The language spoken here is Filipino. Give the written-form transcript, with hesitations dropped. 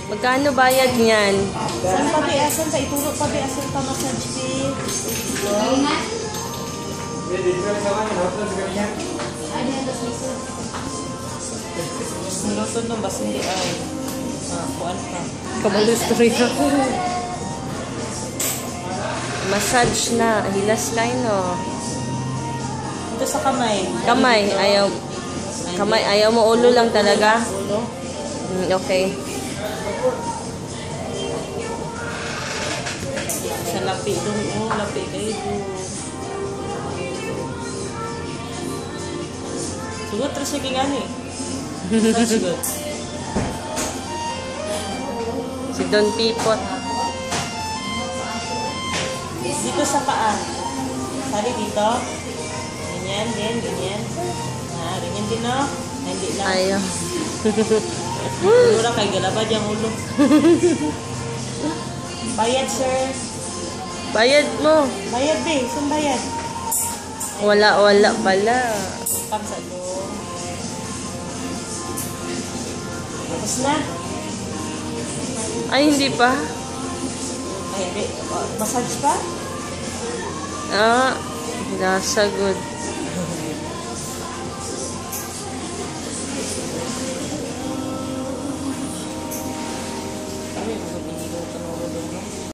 Magkano bayad niyan? Saan pa bi? Asan pa? Ituro pa bi? Asan pa massage bi? Nilusod nung bas hindi ay. Kuan ka. Kabalustory ako. Massage na. Hilas kayo, no? Ito sa kamay. Kamay. Ayaw. Kamay. Ayaw mo ulo lang talaga? Ulo. Okay. Sa lapi dong. Oh, lapi kayo dong. Sugot terus siya kingani. Sugot. Si Don Pipot. Dito sa paa. Sari dito. Ganyan din, ganyan. Ganyan din, no? Hindi lang. Ayaw. Mura kay galabad yung ulo. Bayad, sir. Bayad mo. Bayad, be. Saan bayad? Wala pala. Pag sa doon. Tapos na. Ay, hindi pa. Ay, hindi. Massage pa? Ah, nasa good.